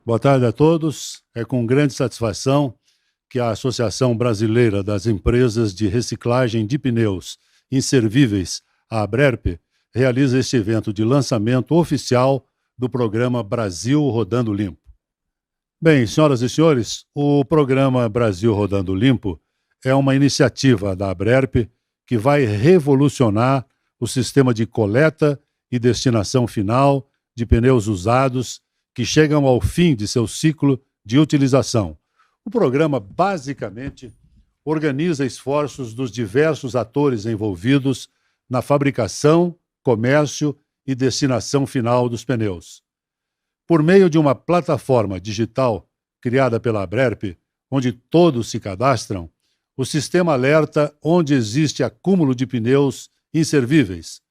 Boa tarde a todos. É com grande satisfação que a Associação Brasileira das Empresas de Reciclagem de Pneus Inservíveis, a ABRERP, realiza este evento de lançamento oficial do programa Brasil Rodando Limpo. Bem, senhoras e senhores, o programa Brasil Rodando Limpo é uma iniciativa da ABRERP que vai revolucionar o sistema de coleta e destinação final de pneus usados que chegam ao fim de seu ciclo de utilização. O programa, basicamente, organiza esforços dos diversos atores envolvidos na fabricação, comércio e destinação final dos pneus. Por meio de uma plataforma digital criada pela ABRERP, onde todos se cadastram, o sistema alerta onde existe acúmulo de pneus inservíveis.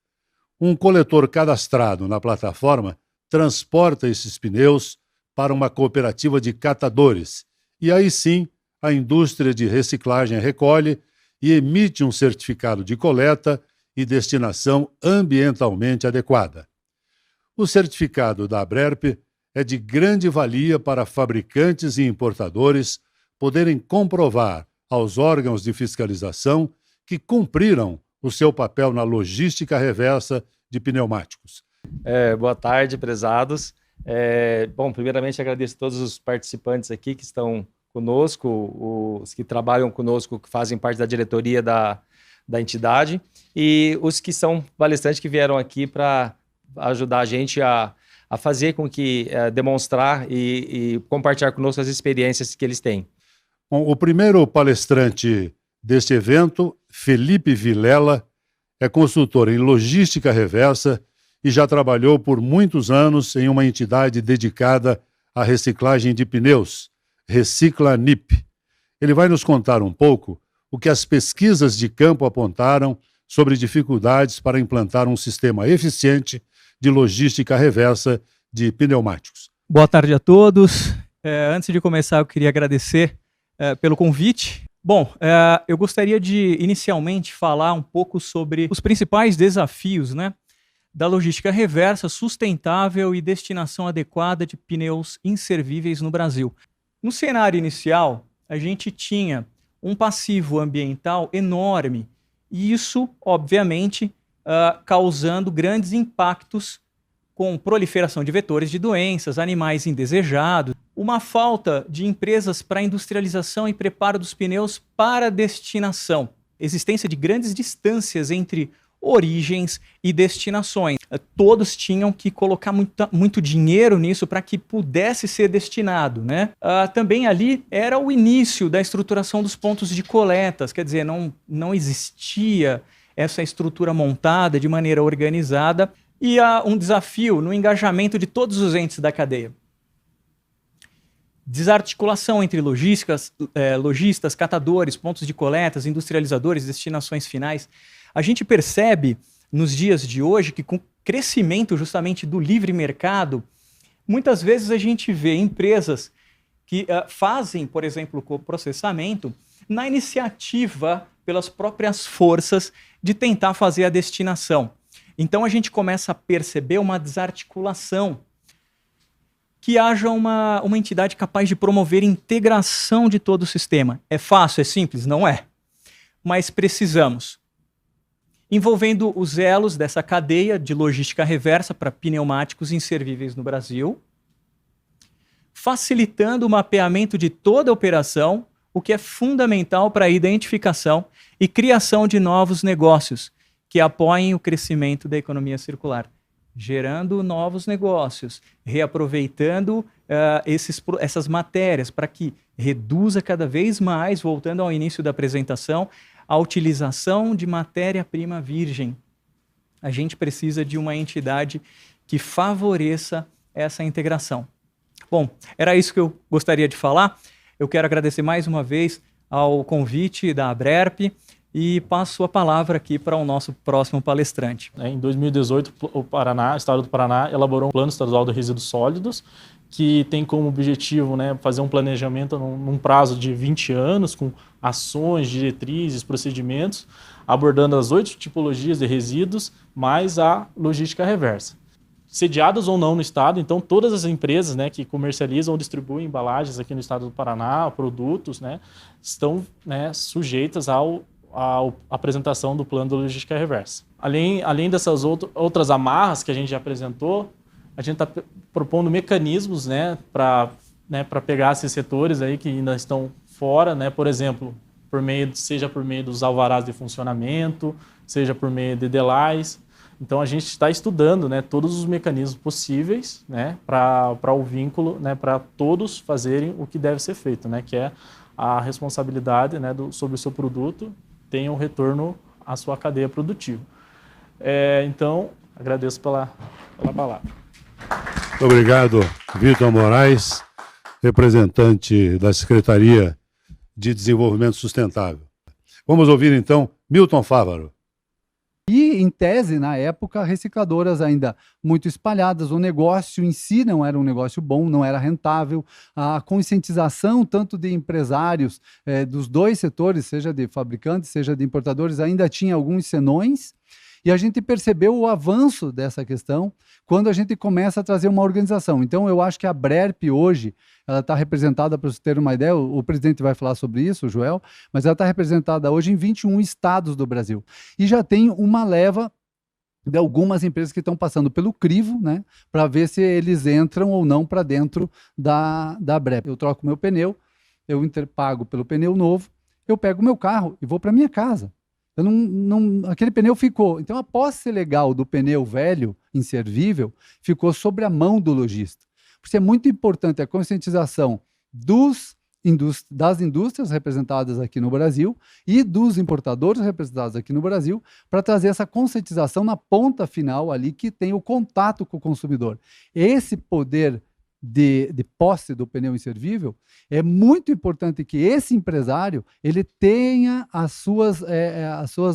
Um coletor cadastrado na plataforma transporta esses pneus para uma cooperativa de catadores e aí sim a indústria de reciclagem recolhe e emite um certificado de coleta e destinação ambientalmente adequada. O certificado da ABRERP é de grande valia para fabricantes e importadores poderem comprovar aos órgãos de fiscalização que cumpriram o seu papel na logística reversa de pneumáticos. Boa tarde, prezados. Primeiramente agradeço a todos os participantes aqui que estão conosco, os que trabalham conosco, que fazem parte da diretoria da entidade, e os que são palestrantes que vieram aqui para ajudar a gente a fazer com que, demonstrar e compartilhar conosco as experiências que eles têm. Bom, o primeiro palestrante deste evento, Felipe Vilela, é consultor em logística reversa e já trabalhou por muitos anos em uma entidade dedicada à reciclagem de pneus, Recicla NIP. Ele vai nos contar um pouco o que as pesquisas de campo apontaram sobre dificuldades para implantar um sistema eficiente de logística reversa de pneumáticos. Boa tarde a todos. Antes de começar, eu queria agradecer pelo convite. Bom, eu gostaria de inicialmente falar um pouco sobre os principais desafios, da logística reversa, sustentável e destinação adequada de pneus inservíveis no Brasil. No cenário inicial, a gente tinha um passivo ambiental enorme e isso, obviamente, causando grandes impactos com proliferação de vetores de doenças, animais indesejados, uma falta de empresas para industrialização e preparo dos pneus para destinação, existência de grandes distâncias entre origens e destinações. Todos tinham que colocar muito dinheiro nisso para que pudesse ser destinado, Também ali era o início da estruturação dos pontos de coletas, quer dizer, não existia essa estrutura montada de maneira organizada e há um desafio no engajamento de todos os entes da cadeia. Desarticulação entre lojistas, catadores, pontos de coletas, industrializadores, destinações finais. A gente percebe nos dias de hoje que com o crescimento justamente do livre mercado, muitas vezes a gente vê empresas que fazem, por exemplo, o processamento na iniciativa pelas próprias forças de tentar fazer a destinação. Então a gente começa a perceber uma desarticulação, que haja uma entidade capaz de promover integração de todo o sistema. É fácil, é simples? Não é. Mas precisamos. Envolvendo os elos dessa cadeia de logística reversa para pneumáticos inservíveis no Brasil, facilitando o mapeamento de toda a operação, o que é fundamental para a identificação e criação de novos negócios que apoiem o crescimento da economia circular, gerando novos negócios, reaproveitando essas matérias para que reduza cada vez mais, voltando ao início da apresentação, a utilização de matéria-prima virgem. A gente precisa de uma entidade que favoreça essa integração. Bom, era isso que eu gostaria de falar. Eu quero agradecer mais uma vez ao convite da ABRERP e passo a palavra aqui para o nosso próximo palestrante. Em 2018, o Estado do Paraná elaborou um plano estadual de resíduos sólidos, que tem como objetivo fazer um planejamento num prazo de 20 anos, com ações, diretrizes, procedimentos, abordando as 8 tipologias de resíduos, mais a logística reversa. sediadas ou não no estado, então todas as empresas, né, que comercializam ou distribuem embalagens aqui no estado do Paraná, produtos, né, estão, né, sujeitas à apresentação do plano de logística reversa. Além dessas outras amarras que a gente já apresentou, a gente está propondo mecanismos, né, para pegar esses setores aí que ainda estão fora, né, por exemplo, seja por meio dos alvarás de funcionamento, seja por meio de DELAIs. Então, a gente está estudando, né, todos os mecanismos possíveis, né, para o vínculo, né, para todos fazerem o que deve ser feito, né, que é a responsabilidade, né, sobre o seu produto tenha um retorno à sua cadeia produtiva. Então, agradeço pela palavra. Muito obrigado, Vitor Moraes, representante da Secretaria de Desenvolvimento Sustentável. Vamos ouvir, então, Milton Fávaro. E, em tese, na época, recicladoras ainda muito espalhadas, o negócio em si não era um negócio bom, não era rentável, a conscientização tanto de empresários dos dois setores, seja de fabricantes, seja de importadores, ainda tinha alguns senões, e a gente percebeu o avanço dessa questão quando a gente começa a trazer uma organização. Então, eu acho que a Brerp hoje, ela está representada, para você ter uma ideia, o presidente vai falar sobre isso, o Joel, mas ela está representada hoje em 21 estados do Brasil. E já tem uma leva de algumas empresas que estão passando pelo crivo, né, para ver se eles entram ou não para dentro da Brerp. Eu troco meu pneu, eu pago pelo pneu novo, eu pego meu carro e vou para minha casa. Aquele pneu ficou. Então, a posse legal do pneu velho, inservível, ficou sobre a mão do lojista. Por isso é muito importante a conscientização das indústrias representadas aqui no Brasil e dos importadores representados aqui no Brasil para trazer essa conscientização na ponta final ali que tem o contato com o consumidor. Esse poder de posse do pneu inservível, é muito importante que esse empresário ele tenha as suas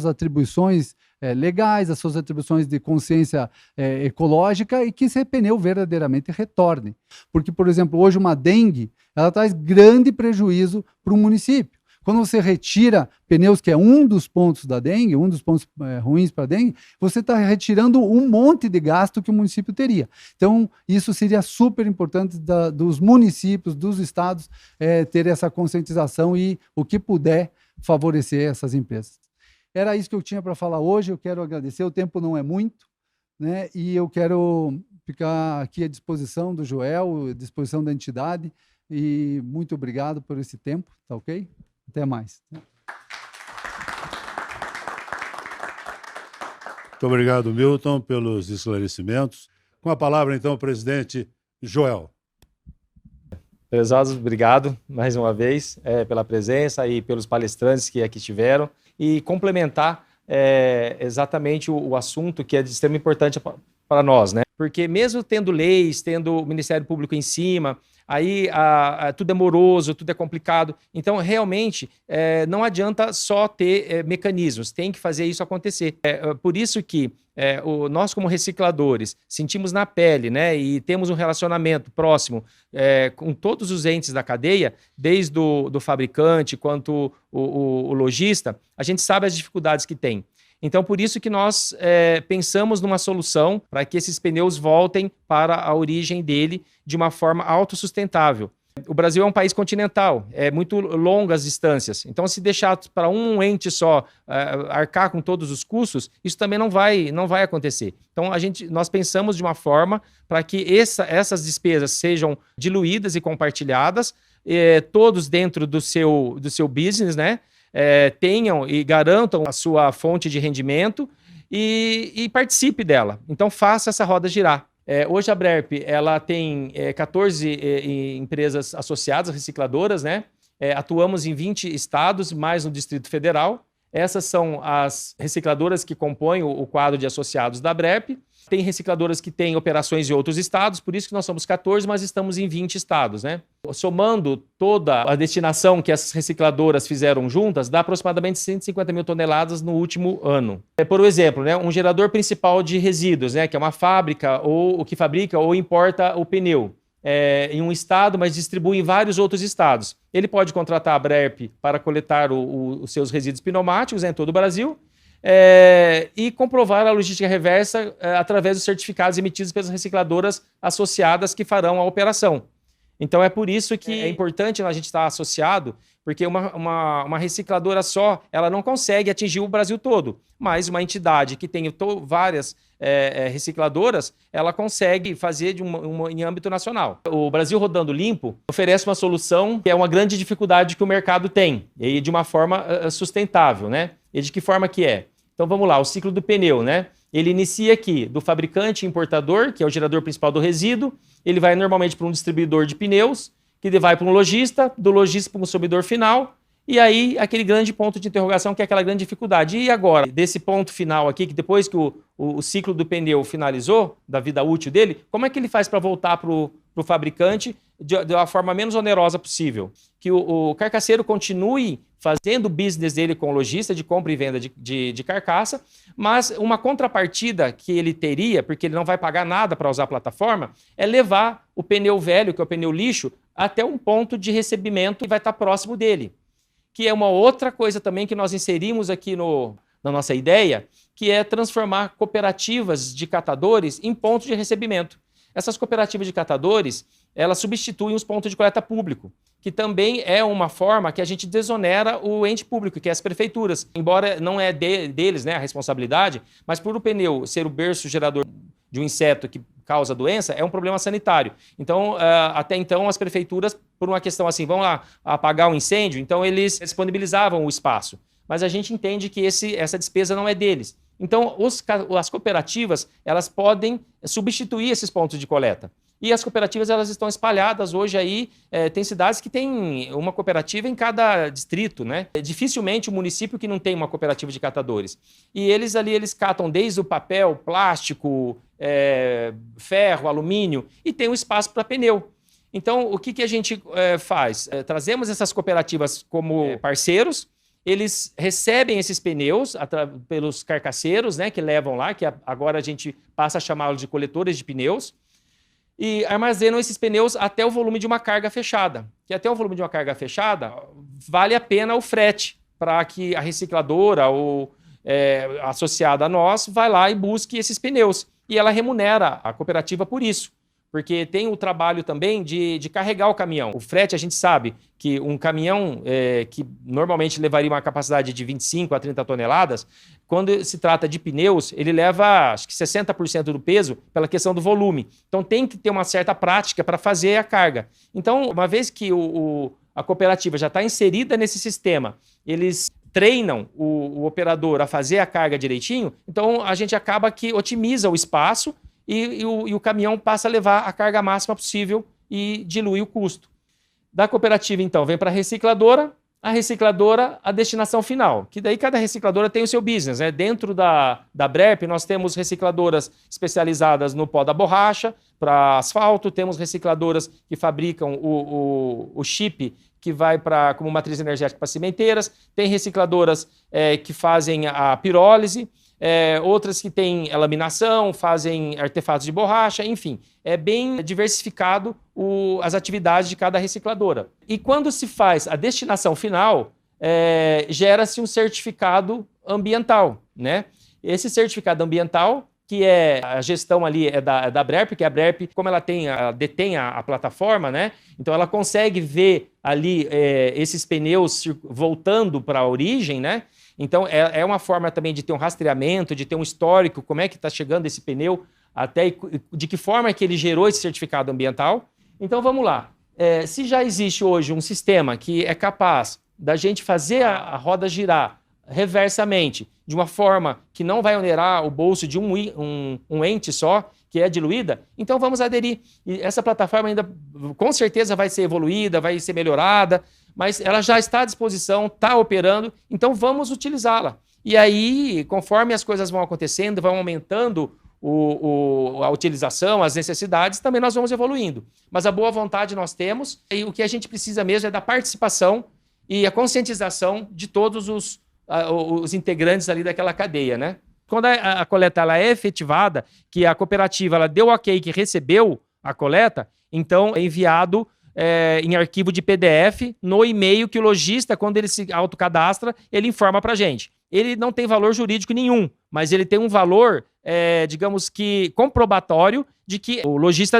atribuições legais, as suas atribuições de consciência ecológica e que esse pneu verdadeiramente retorne. Porque, por exemplo, hoje uma dengue, ela traz grande prejuízo para o município. Quando você retira pneus, que é um dos pontos da dengue, um dos pontos ruins para a dengue, você está retirando um monte de gasto que o município teria. Então, isso seria super importante dos municípios, dos estados, ter essa conscientização e o que puder favorecer essas empresas. Era isso que eu tinha para falar hoje, eu quero agradecer, o tempo não é muito, né? E eu quero ficar aqui à disposição do Joel, à disposição da entidade, e muito obrigado por esse tempo, tá ok? Até mais. Muito obrigado, Milton, pelos esclarecimentos. Com a palavra, então, o presidente Joel. Prezados, obrigado mais uma vez pela presença e pelos palestrantes que aqui estiveram. E complementar exatamente o assunto que é de extrema importância para nós, né? Porque mesmo tendo leis, tendo o Ministério Público em cima, aí tudo é moroso, tudo é complicado. Então, realmente, não adianta só ter mecanismos, tem que fazer isso acontecer. Por isso que nós, como recicladores, sentimos na pele, né, e temos um relacionamento próximo com todos os entes da cadeia, desde do fabricante quanto o lojista, a gente sabe as dificuldades que tem. Então, por isso que nós pensamos numa solução para que esses pneus voltem para a origem dele de uma forma autossustentável. O Brasil é um país continental, é muito longas distâncias. Então, se deixar para um ente só arcar com todos os custos, isso também não vai acontecer. Então, nós pensamos de uma forma para que essas despesas sejam diluídas e compartilhadas, todos dentro do seu business, né? Tenham e garantam a sua fonte de rendimento e participe dela. Então, faça essa roda girar. Hoje a Brerp ela tem 14 empresas associadas, recicladoras, né? Atuamos em 20 estados, mais no Distrito Federal. Essas são as recicladoras que compõem o quadro de associados da Brerp. Tem recicladoras que têm operações em outros estados, por isso que nós somos 14, mas estamos em 20 estados, né? Somando toda a destinação que essas recicladoras fizeram juntas, dá aproximadamente 150 mil toneladas no último ano. Por exemplo, né, um gerador principal de resíduos, né, que é uma fábrica ou que fabrica ou importa o pneu em um estado, mas distribui em vários outros estados. Ele pode contratar a Brerp para coletar os seus resíduos pneumáticos em todo o Brasil. e comprovar a logística reversa através dos certificados emitidos pelas recicladoras associadas que farão a operação. Então é por isso que é importante a gente estar associado, porque uma recicladora só, ela não consegue atingir o Brasil todo, mas uma entidade que tem várias recicladoras, ela consegue fazer em âmbito nacional. O Brasil Rodando Limpo oferece uma solução que é uma grande dificuldade que o mercado tem, e de uma forma sustentável, né? E de que forma que é? Então vamos lá, o ciclo do pneu, né? Ele inicia aqui do fabricante importador, que é o gerador principal do resíduo, ele vai normalmente para um distribuidor de pneus, que vai para um lojista, do lojista para um consumidor final, e aí aquele grande ponto de interrogação que é aquela grande dificuldade. E agora, desse ponto final aqui, que depois que o ciclo do pneu finalizou, da vida útil dele, como é que ele faz para voltar para o fabricante de uma forma menos onerosa possível? Que o carcaceiro continue fazendo o business dele com o lojista de compra e venda de carcaça, mas uma contrapartida que ele teria, porque ele não vai pagar nada para usar a plataforma, é levar o pneu velho, que é o pneu lixo, até um ponto de recebimento que vai estar próximo dele. Que é uma outra coisa também que nós inserimos aqui na nossa ideia, que é transformar cooperativas de catadores em pontos de recebimento. Essas cooperativas de catadores, elas substituem os pontos de coleta público, que também é uma forma que a gente desonera o ente público, que é as prefeituras. Embora não é deles, né, a responsabilidade, mas por o pneu ser o berço gerador de um inseto que causa doença, é um problema sanitário. Então, até então, as prefeituras, por uma questão assim, vão lá apagar um incêndio, então eles disponibilizavam o espaço. Mas a gente entende que essa despesa não é deles. Então, as cooperativas, elas podem substituir esses pontos de coleta. E as cooperativas, elas estão espalhadas hoje aí, tem cidades que tem uma cooperativa em cada distrito, né? Dificilmente o município que não tem uma cooperativa de catadores. E eles catam desde o papel, plástico, ferro, alumínio, e tem um espaço para pneu. Então, o que a gente faz? Trazemos essas cooperativas como parceiros, eles recebem esses pneus pelos carcaceiros, né, que levam lá, que agora a gente passa a chamá-los de coletores de pneus, e armazenam esses pneus até o volume de uma carga fechada. Que até o volume de uma carga fechada vale a pena o frete para que a recicladora ou associada a nós vai lá e busque esses pneus. E ela remunera a cooperativa por isso. Porque tem o trabalho também de carregar o caminhão. O frete, a gente sabe que um caminhão que normalmente levaria uma capacidade de 25 a 30 toneladas, quando se trata de pneus, ele leva, acho que 60% do peso pela questão do volume. Então tem que ter uma certa prática para fazer a carga. Então, uma vez que a cooperativa já está inserida nesse sistema, eles treinam o operador a fazer a carga direitinho, então a gente acaba que otimiza o espaço e o caminhão passa a levar a carga máxima possível e dilui o custo. Da cooperativa, então, vem para a recicladora, a destinação final, que daí cada recicladora tem o seu business, né? Dentro da BRERP, nós temos recicladoras especializadas no pó da borracha, para asfalto, temos recicladoras que fabricam o chip, que vai como matriz energética para cimenteiras, tem recicladoras que fazem a pirólise, outras que têm laminação, fazem artefatos de borracha, enfim. É bem diversificado as atividades de cada recicladora. E quando se faz a destinação final, gera-se um certificado ambiental, né? Esse certificado ambiental, que a gestão ali é da BRERP, porque a BRERP, como ela detém a plataforma, né? Então ela consegue ver ali esses pneus voltando para a origem, né? Então, é uma forma também de ter um rastreamento, de ter um histórico, como é que está chegando esse pneu, até de que forma é que ele gerou esse certificado ambiental. Então, vamos lá. Se já existe hoje um sistema que é capaz da gente fazer a roda girar reversamente, de uma forma que não vai onerar o bolso de um ente só, que é diluída, então vamos aderir. E essa plataforma ainda, com certeza, vai ser evoluída, vai ser melhorada, mas ela já está à disposição, está operando, então vamos utilizá-la. E aí, conforme as coisas vão acontecendo, vão aumentando a utilização, as necessidades, também nós vamos evoluindo. Mas a boa vontade nós temos, e o que a gente precisa mesmo é da participação e a conscientização de todos os integrantes ali daquela cadeia, né? Quando a coleta ela é efetivada, que a cooperativa ela deu ok, que recebeu a coleta, então é enviado em arquivo de PDF no e-mail que o lojista, quando ele se autocadastra, ele informa para a gente. ele não tem valor jurídico nenhum, mas ele tem um valor, digamos que, comprobatório de que o lojista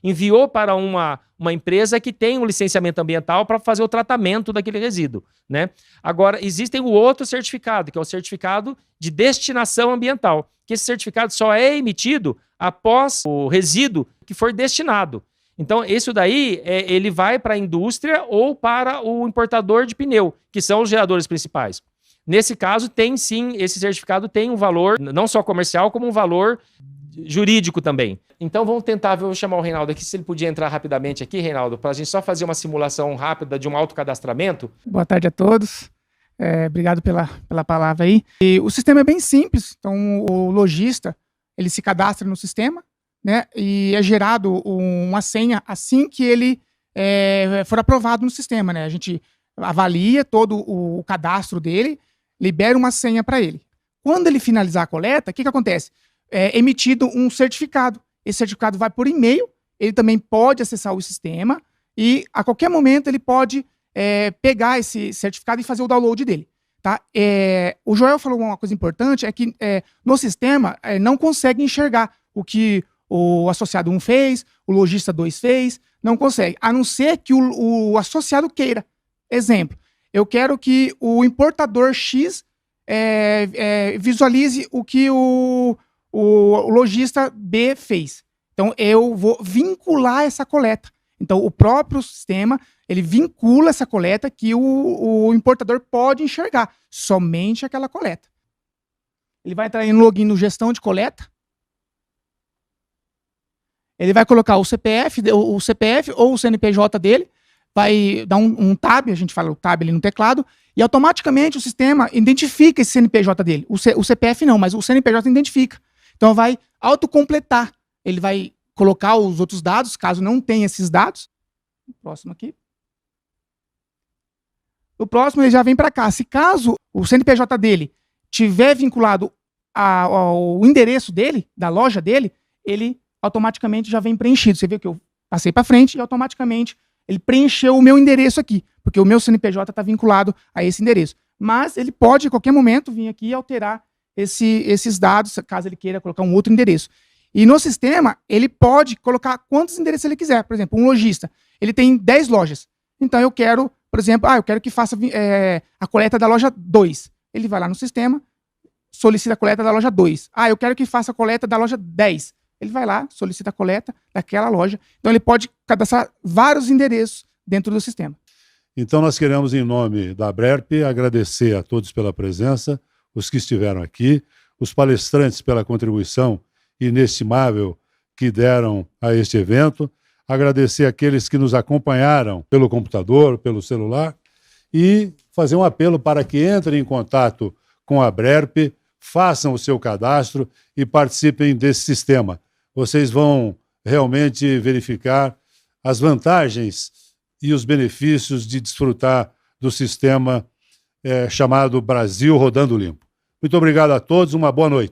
enviou para uma empresa que tem um licenciamento ambiental para fazer o tratamento daquele resíduo, né? Agora, existe o outro certificado, que é o certificado de destinação ambiental, que esse certificado só é emitido após o resíduo que for destinado. Então, isso daí, ele vai para a indústria ou para o importador de pneu, que são os geradores principais. Nesse caso, tem sim, esse certificado tem um valor, não só comercial, como um valor jurídico também. Então, vamos tentar, vou chamar o Reinaldo aqui, se ele podia entrar rapidamente aqui, Reinaldo, para a gente só fazer uma simulação rápida de um autocadastramento. Boa tarde a todos. Obrigado pela palavra aí. E o sistema é bem simples. Então, o lojista, ele se cadastra no sistema, né? E é gerado uma senha assim que ele for aprovado no sistema, né? A gente avalia todo o cadastro dele, libera uma senha para ele. Quando ele finalizar a coleta, o que acontece? É emitido um certificado. Esse certificado vai por e-mail, ele também pode acessar o sistema e a qualquer momento ele pode pegar esse certificado e fazer o download dele. Tá? O Joel falou uma coisa importante, é que no sistema não consegue enxergar o que o associado 1 fez, o lojista 2 fez, não consegue, a não ser que o associado queira. Exemplo, eu quero que o importador X visualize o que o lojista B fez. Então, eu vou vincular essa coleta. Então, o próprio sistema, ele vincula essa coleta que o importador pode enxergar, somente aquela coleta. Ele vai entrar em login no gestão de coleta. Ele vai colocar o CPF ou o CNPJ dele, vai dar um tab, a gente fala o tab ali no teclado, e automaticamente o sistema identifica esse CNPJ dele. O CPF não, mas o CNPJ identifica. Então vai autocompletar. Ele vai colocar os outros dados, caso não tenha esses dados. O próximo aqui. O próximo ele já vem para cá. Se caso o CNPJ dele tiver vinculado ao endereço dele, da loja dele, ele automaticamente já vem preenchido. Você vê que eu passei para frente e automaticamente ele preencheu o meu endereço aqui, porque o meu CNPJ está vinculado a esse endereço. Mas ele pode, a qualquer momento, vir aqui e alterar esses dados, caso ele queira colocar um outro endereço. E no sistema, ele pode colocar quantos endereços ele quiser. Por exemplo, um lojista, ele tem 10 lojas. Então eu quero, por exemplo, eu quero que faça a coleta da loja 2. Ele vai lá no sistema, solicita a coleta da loja 2. Eu quero que faça a coleta da loja 10. Ele vai lá, solicita a coleta daquela loja. Então ele pode cadastrar vários endereços dentro do sistema. Então nós queremos, em nome da Abrerp, agradecer a todos pela presença, os que estiveram aqui, os palestrantes pela contribuição inestimável que deram a este evento, agradecer aqueles que nos acompanharam pelo computador, pelo celular, e fazer um apelo para que entrem em contato com a Abrerp, façam o seu cadastro e participem desse sistema. Vocês vão realmente verificar as vantagens e os benefícios de desfrutar do sistema chamado Brasil Rodando Limpo. Muito obrigado a todos, uma boa noite.